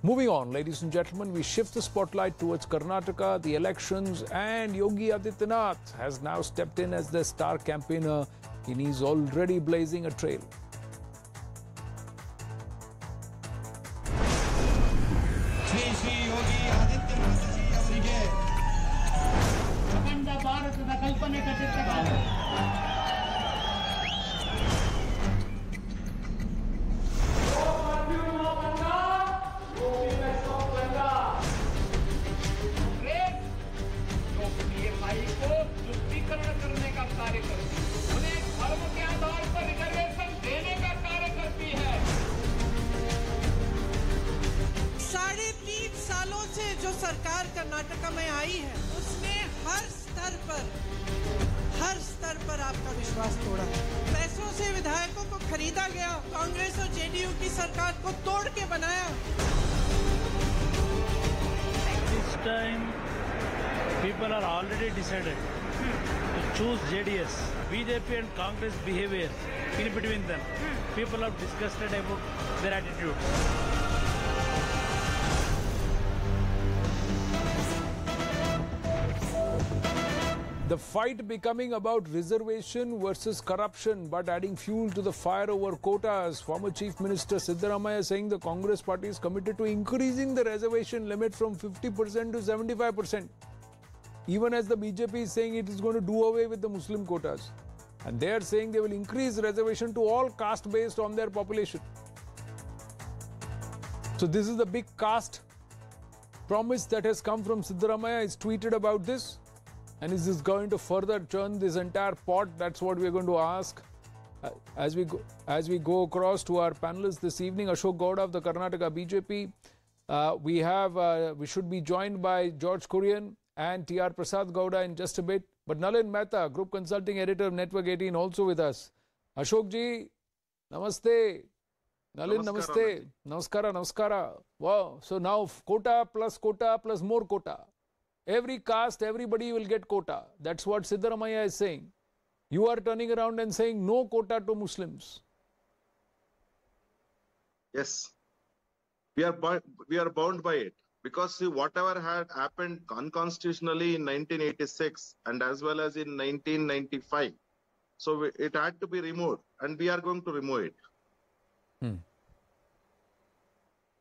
Moving on, ladies and gentlemen, we shift the spotlight towards Karnataka, the elections, and Yogi Adityanath has now stepped in as the star campaigner, and he's already blazing a trail. Shri Yogi Adityanath ಅವರಿಗೆ ಅಖಂಡ ಭಾರತದ ಕಲ್ಪನೆ ಕಟ್ಟಿರ್ತಕ್ಕಂಥ करने का कार्य करती है, उन्हें धर्म के आधार पर रिजर्वेशन देने का कार्य करती है। 3.5 सालों से जो सरकार कर्नाटका में आई है, उसने हर स्तर पर आपका विश्वास तोड़ा है। पैसों से विधायकों को खरीदा गया, कांग्रेस और जेडीयू की सरकार को तोड़ के बनाया। This time, people are already decided to choose JDS. BJP and Congress behavior in between them. People have discussed about their attitudes. The fight becoming about reservation versus corruption, but adding fuel to the fire over quotas. Former Chief Minister Siddaramaiah saying the Congress party is committed to increasing the reservation limit from 50% to 75%. Even as the BJP is saying it is going to do away with the Muslim quotas. And they are saying they will increase reservation to all caste based on their population. So this is the big caste promise that has come from Siddaramaiah. He's tweeted about this. And is this going to further churn this entire pot? That's what we're going to ask as we go across to our panelists this evening. Ashok Gowda of the Karnataka BJP. We should be joined by George Kurian and T.R. Prasad Gowda in just a bit. But Nalin Mehta, Group Consulting Editor of Network 18, also with us. Ashok ji, namaste. Nalin, namaste. Namaskara, namaskara. Wow. So now quota plus more quota. Every caste, everybody will get quota. That's what Siddaramaiah is saying. You are turning around and saying no quota to Muslims. Yes. We are bound by it. Because see, whatever had happened unconstitutionally in 1986 and as well as in 1995, so it had to be removed, and we are going to remove it.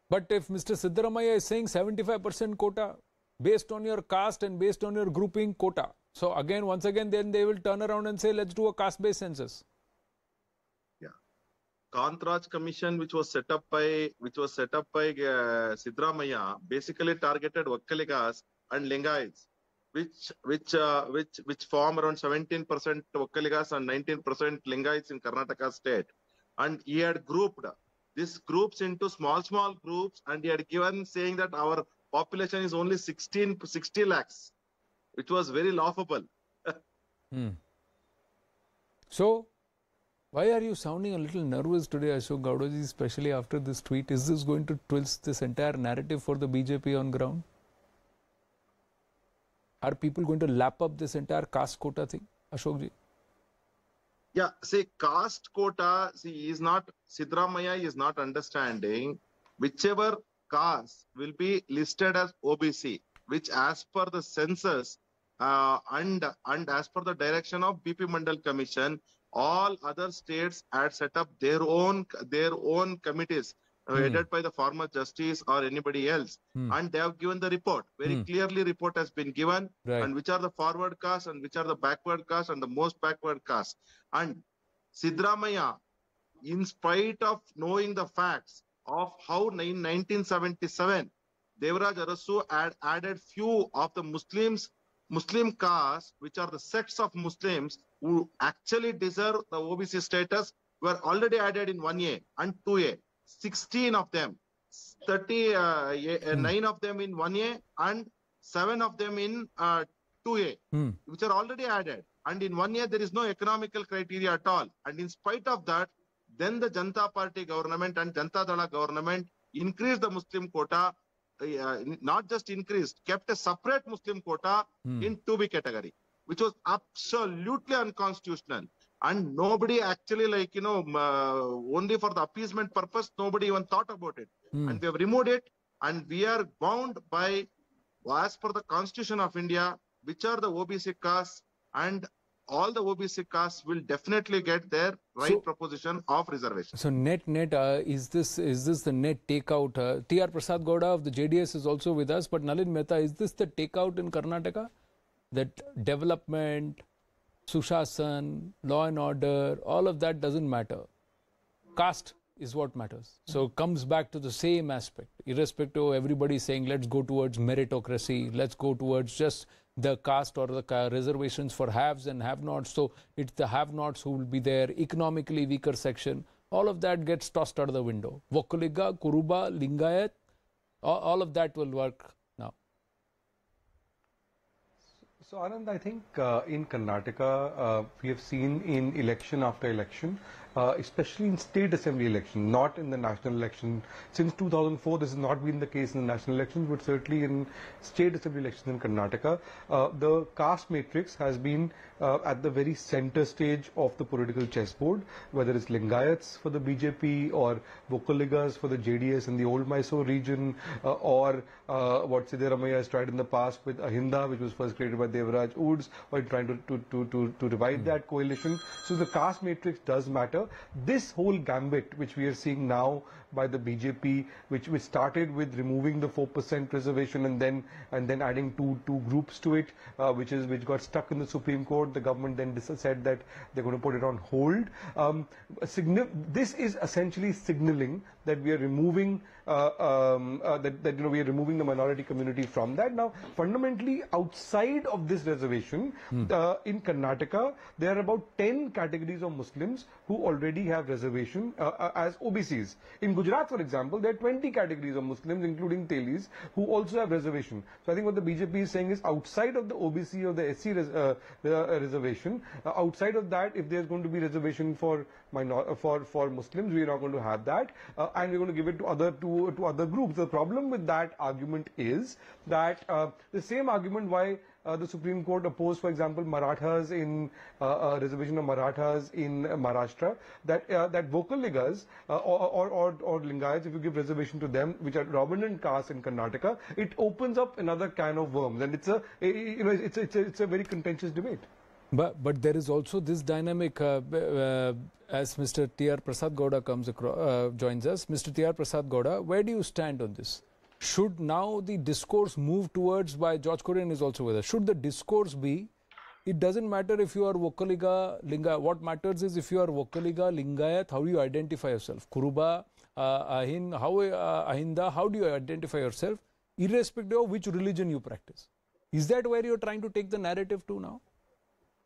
But if Mr. Siddaramaiah is saying 75% quota based on your caste and based on your grouping quota, so once again, then they will turn around and say, let's do a caste-based census. Kantraj Commission, which was set up by Siddaramaiah, basically targeted Vakkaligas and Lingaites, which form around 17% Vakkaligas and 19% Lingaites in Karnataka state. And he had grouped these groups into small groups, and he had given saying that our population is only 60 lakhs, which was very laughable. So, why are you sounding a little nervous today, Ashok Gowda, especially after this tweet? Is this going to twist this entire narrative for the BJP on ground? Are people going to lap up this entire caste quota thing, Ashok ji? Yeah, see, caste quota, Siddaramaiah is not understanding whichever caste will be listed as OBC, which as per the census and as per the direction of BP Mandal Commission, all other states had set up their own committees headed by the former justice or anybody else, and they have given the report. Very clearly report has been given, right, and which are the forward caste and which are the backward caste and the most backward caste. And Siddaramaiah, in spite of knowing the facts of how in 1977 Devaraj Arasu had added few of the Muslim castes, which are the sects of Muslims who actually deserve the OBC status, were already added in 1A and 2A. 16 of them, 9 of them in 1A and 7 of them in 2A, which are already added. And in 1A, there is no economical criteria at all. And in spite of that, then the Janata Party government and Janata Dala government increased the Muslim quota, not just increased, kept a separate Muslim quota in 2B category, which was absolutely unconstitutional. And nobody actually, like, only for the appeasement purpose, nobody even thought about it. And we have removed it. and we are bound by, as per the Constitution of India, which are the OBC castes, and all the OBC castes will definitely get their right proposition of reservation. So net, is this the net takeout? T.R. Prasad Gowda of the JDS is also with us, but Nalin Mehta, is this the takeout in Karnataka? That development, Sushasan, law and order, all of that doesn't matter. Caste is what matters. So it comes back to the same aspect, irrespective of everybody saying let's go towards meritocracy, let's go towards just the caste or the reservations for haves and have-nots. So it's the have-nots who will be there, economically weaker section. All of that gets tossed out of the window. Vokkaliga, Kuruba, Lingayat, all of that will work now. So Anand, I think in Karnataka, we have seen in election after election, especially in state assembly election, not in the national election. Since 2004, this has not been the case in the national elections, but certainly in state assembly elections in Karnataka, the caste matrix has been at the very center stage of the political chessboard, whether it's Lingayats for the BJP or Vokkaligas for the JDS in the old Mysore region, or what Siddaramaiah has tried in the past with Ahinda, which was first created by Devaraj Woods, or trying to revive that coalition. So the caste matrix does matter. This whole gambit, which we are seeing now by the BJP, which started with removing the 4% reservation and then adding two groups to it, which got stuck in the Supreme Court. The government then said that they're going to put it on hold. This is essentially signaling that we are removing we are removing the minority community from that. Now, fundamentally, outside of this reservation, in Karnataka, there are about 10 categories of Muslims who already have reservation as OBCs. In Gujarat, for example, there are 20 categories of Muslims, including Telis, who also have reservation. So I think what the BJP is saying is, outside of the OBC or the SC reservation, outside of that, if there's going to be reservation for Muslims, we are not going to have that, and we're going to give it to other groups. The problem with that argument is that the same argument why the Supreme Court opposed, for example, Marathas in reservation of Marathas in Maharashtra, that Vokkaligas or Lingayats, if you give reservation to them, which are dominant castes in Karnataka, it opens up another can of worms, and it's a very contentious debate. But there is also this dynamic, as Mr. T.R. Prasad Gowda joins us. Mr. T.R. Prasad Gowda, where do you stand on this? Should now the discourse move towards, by George Korean is also with us, should the discourse be, it doesn't matter if you are Vokkaliga, Lingayat, what matters is if you are Vokkaliga, Lingayat, how do you identify yourself? Kuruba, Ahinda, how do you identify yourself, irrespective of which religion you practice? Is that where you're trying to take the narrative to now?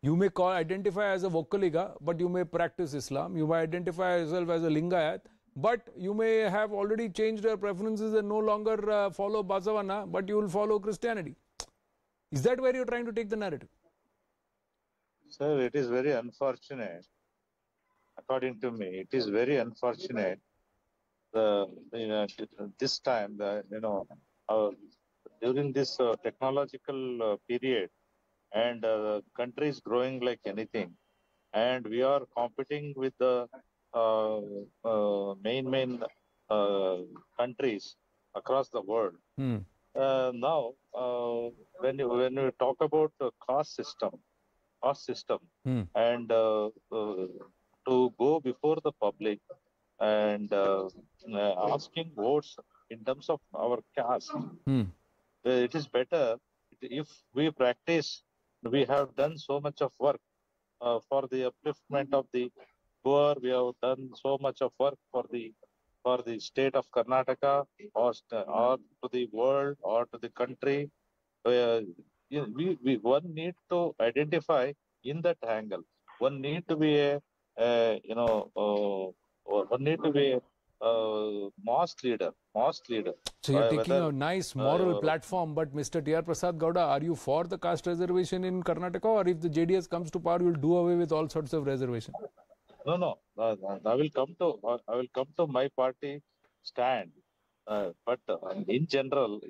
You may identify as a Vokkaliga, but you may practice Islam. You may identify yourself as a Lingayat, but you may have already changed your preferences and no longer follow Basavana, but you will follow Christianity. Is that where you're trying to take the narrative? Sir, it is very unfortunate. According to me, it is very unfortunate. This time, during this technological period, and country is growing like anything, and we are competing with the main countries across the world. Now, when you talk about the caste system, and to go before the public and asking votes in terms of our caste, it is better if we practice. We have done so much of work for the upliftment of the poor. We have done so much of work for the state of Karnataka, or to the world, or to the country. One need to identify in that angle. One need to be mosque leader. So you're taking a nice moral platform, but Mr. T.R. Prasad Gowda, are you for the caste reservation in Karnataka, or if the JDS comes to power, you'll do away with all sorts of reservation? No. I will come to my party stand. But in general,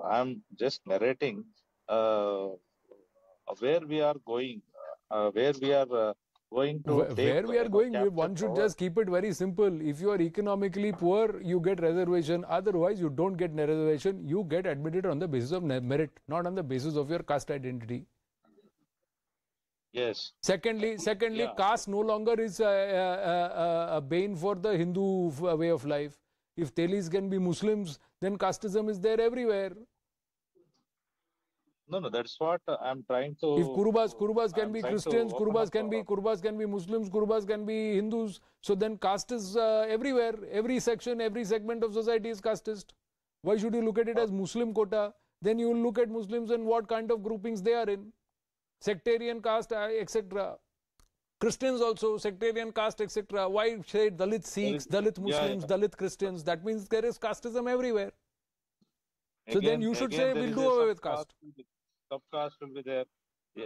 I am just narrating where we are going, where we are going to take Where we are going, capture one should power. just keep it very simple. If you are economically poor, you get reservation. Otherwise, you don't get reservation. You get admitted on the basis of merit, not on the basis of your caste identity. Yes. Secondly, Yeah. caste no longer is a bane for the Hindu way of life. If Telis can be Muslims, then casteism is there everywhere. No, that's what I'm trying to. If Kurubas can I'm be trying to Christians, open up, Kurubas can be Muslims, Kurubas can be Hindus. So then caste is everywhere. Every section, every segment of society is casteist. Why should you look at it as Muslim quota? Then you will look at Muslims and what kind of groupings they are in. Sectarian caste, etc. Christians also, sectarian caste, etc. Why say Dalit Sikhs, Dalit Muslims, Dalit Christians? That means there is casteism everywhere. So then you should say we'll do away with caste. Subcaste will be there.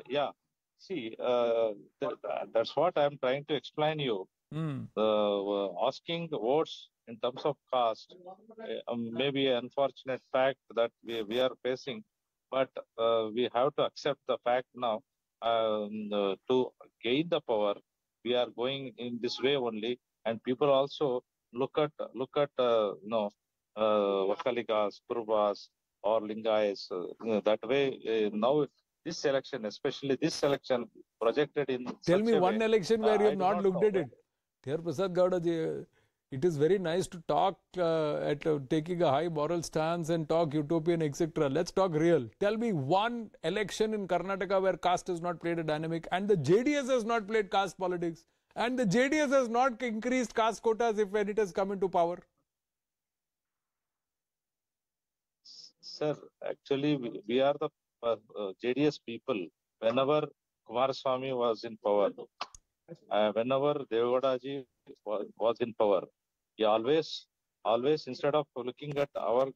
Yeah. See, that's what I'm trying to explain you. Asking the votes in terms of caste may be an unfortunate fact that we are facing, but we have to accept the fact now. To gain the power, we are going in this way only, and people also look at Vakalikas, Kurvas, or Lingayas. That way, now this election, especially this election, projected in. Tell me one election where you have not looked at it. Dear Prasad Gowda ji, it is very nice to talk at taking a high moral stance and talk utopian, etc. Let's talk real. Tell me one election in Karnataka where caste has not played a dynamic, and the JDS has not played caste politics, and the JDS has not increased caste quotas if when it has come into power. Sir, actually, we are the JDS people. Whenever Kumaraswamy was in power, whenever Devegowda ji was in power, he always instead of looking at our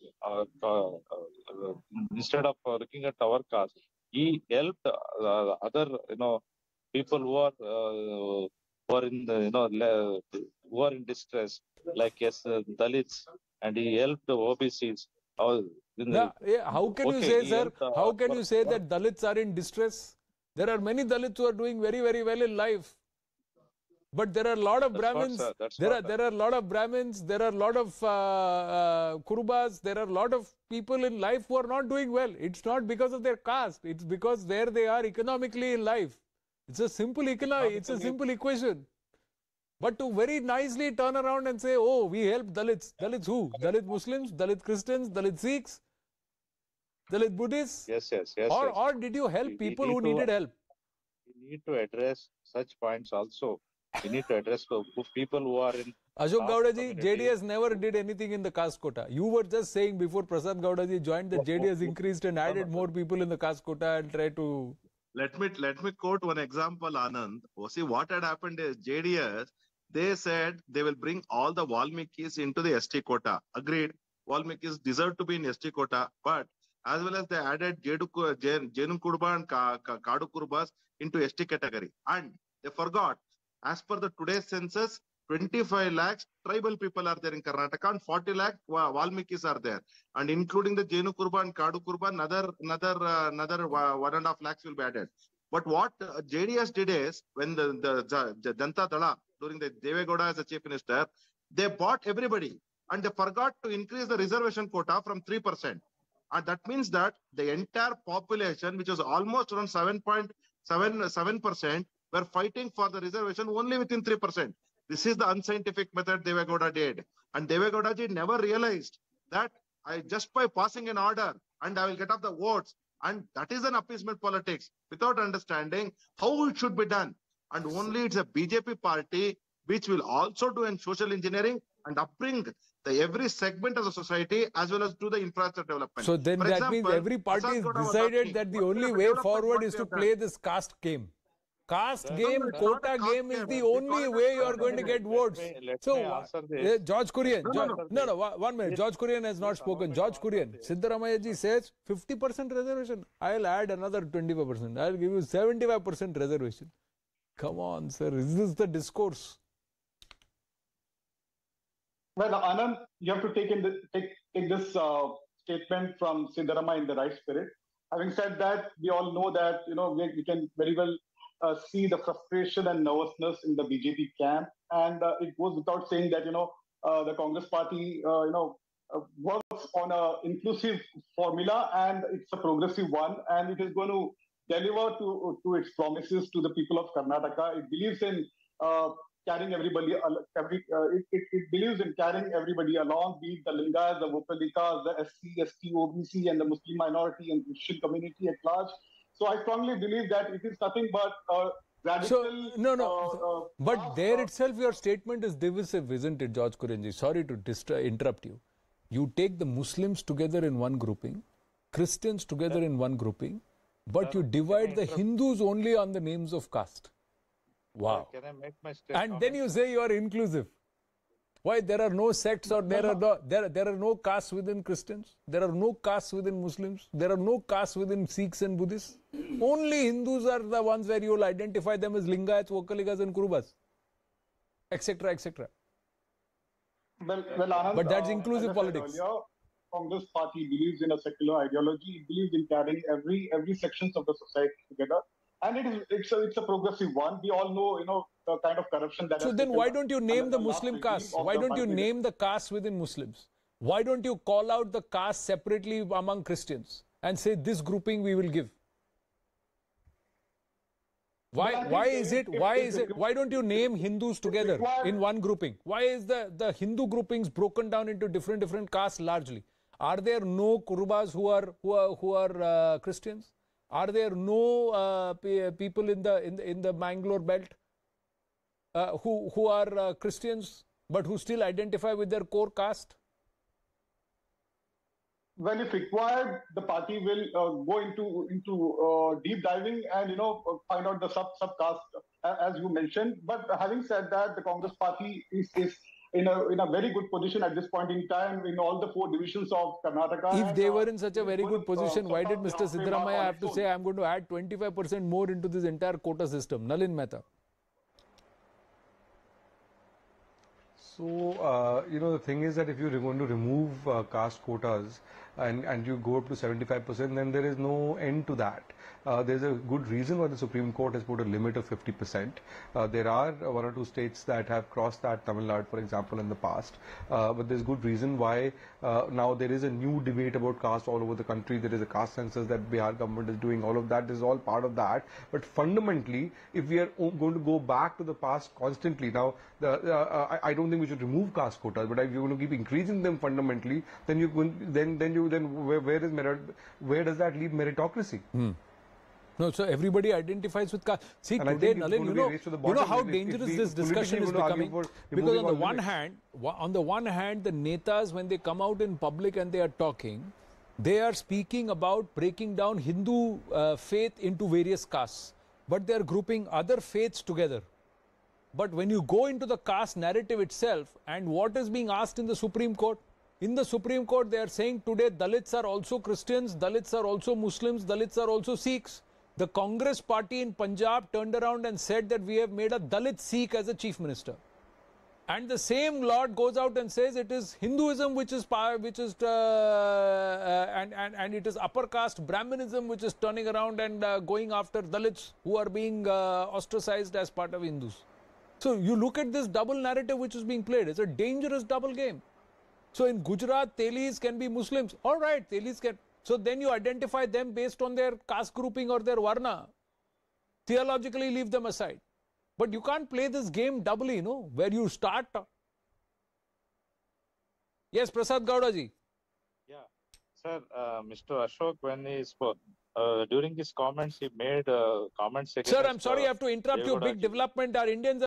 caste, he helped other people who are in the who are in distress, like Dalits, and he helped the OBCs. How can you say, sir? How can you say that Dalits are in distress? There are many Dalits who are doing very, very well in life. But there are a lot of Brahmins. There are a lot of Brahmins. There are a lot of Kurubas. There are a lot of people in life who are not doing well. It's not because of their caste. It's because where they are economically in life. It's a simple It's a simple equation. But to very nicely turn around and say, oh, we help Dalits. Dalits who? Dalit Muslims, Dalit Christians, Dalit Sikhs, Dalit Buddhists? Yes. Or did you help people who needed help? We need to address such points also. We need to address people who are in. Ashok Gowda ji, JDS never did anything in the caste quota. You were just saying before Prasad Gowda ji joined that JDS increased and added more people in the caste quota and tried to. Let me quote one example, Anand. See, what had happened is JDS, they said they will bring all the Valmikis into the ST quota. Agreed. Valmikis deserve to be in ST quota, but as well as they added Jenu Kurba and Kadu Kurbas into ST category. And they forgot, as per the today's census, 25 lakhs tribal people are there in Karnataka and 40 lakh Valmikis are there. And including the Jenu Kurba and Kadu Kurba, another 1.5 lakhs will be added. But what JDS did is, when the Janata Dala, during the Devegowda as the chief minister, they bought everybody and they forgot to increase the reservation quota from 3%. And that means that the entire population, which was almost around 7.7%, were fighting for the reservation only within 3%. This is the unscientific method Devegowda did. And Devegowda ji never realized that just by passing an order and I will get off the votes, and that is an appeasement politics without understanding how it should be done. And only it's a BJP party which will also do in social engineering and upbring every segment of the society as well as do the infrastructure development. So then that means every party has decided that the only way forward is to play this caste game. Caste game, quota game is the only way you are going to get votes. So, George Kurian, no, 1 minute. George Kurian has not spoken. George Kurian, Siddaramaiah ji says 50% reservation. I'll add another 25%. I'll give you 75% reservation. Come on, sir. Is this the discourse? Well, Anand, you have to take this statement from Siddaramaiah in the right spirit. Having said that, we all know that we can very well see the frustration and nervousness in the BJP camp. And it goes without saying that, the Congress party, works on an inclusive formula, and it's a progressive one, and it is going to deliver to its promises to the people of Karnataka. It believes in carrying everybody. It believes in carrying everybody along, be it the Lingayas, the Vopalikas, the SC, ST, OBC, and the Muslim minority and Christian community at large. So I strongly believe that it is nothing but radical. So, no. But there itself, your statement is divisive, isn't it, George Kurianji? Sorry to interrupt you. You take the Muslims together in one grouping, Christians together in one grouping, but you divide the Hindus only on the names of caste. Wow. Can I make my statement? And then you say you are inclusive. Why? There are no sects, or there are no castes within Christians. There are no castes within Muslims. There are no castes within Sikhs and Buddhists. Only Hindus are the ones where you will identify them as Lingayats, Vokalikas and Kurubas, etc., etc. Well, Anand, but that's inclusive as I said politics. Earlier, Congress party believes in a secular ideology. It believes in carrying every sections of the society together, and it's a progressive one. We all know, the kind of corruption that. So then, why don't you name the Muslim caste? Why don't you name the caste within Muslims? Why don't you call out the caste separately among Christians and say this grouping we will give? Why don't you name Hindus together in one grouping? Why is the Hindu groupings broken down into different castes largely? Are there no Kurubas who are Christians? Are there no people in the Mangalore belt who are Christians but who still identify with their core caste? When if required, the party will go into deep diving and find out the subcaste as you mentioned. But having said that, the Congress party is in a very good position at this point in time in all the 4 divisions of Karnataka. If they were in such a very good position, why did Mr. Siddaramaiah have to say, I'm going to add 25% more into this entire quota system? Nalin Mehta. So, the thing is that if you're going to remove caste quotas and you go up to 75%, then there is no end to that. There's a good reason why the Supreme Court has put a limit of 50%. There are 1 or 2 states that have crossed that, Tamil Nadu, for example, in the past. But there's good reason why now there is a new debate about caste all over the country. There is a caste census that Bihar government is doing. All of that is all part of that. But fundamentally, if we are going to go back to the past constantly, now I don't think we should remove caste quotas. But if you're going to keep increasing them fundamentally, then where does that leave meritocracy? No, so everybody identifies with caste. See, and today, Nalin, you know how dangerous this discussion is becoming? Because on the one hand, the netas, when they come out in public and they are talking, they are speaking about breaking down Hindu faith into various castes. But they are grouping other faiths together. But when you go into the caste narrative itself, and what is being asked in the Supreme Court? In the Supreme Court, they are saying today Dalits are also Christians, Dalits are also Muslims, Dalits are also Sikhs. The Congress party in Punjab turned around and said that we have made a Dalit Sikh as a chief minister. And the same Lord goes out and says it is Hinduism and it is upper caste Brahminism which is turning around and going after Dalits who are being ostracized as part of Hindus. So you look at this double narrative which is being played. It's a dangerous double game. So in Gujarat, Telis can be Muslims. All right, Telis can. So then you identify them based on their caste grouping or their varna. Theologically leave them aside. But you can't play this game doubly, where you start. Yes, Prasad Gowda ji. Yeah, sir, Mr. Ashok, when he spoke, during his comments, he made comments against... Sir, I'm sorry, I have to interrupt you. Big development. Our Indians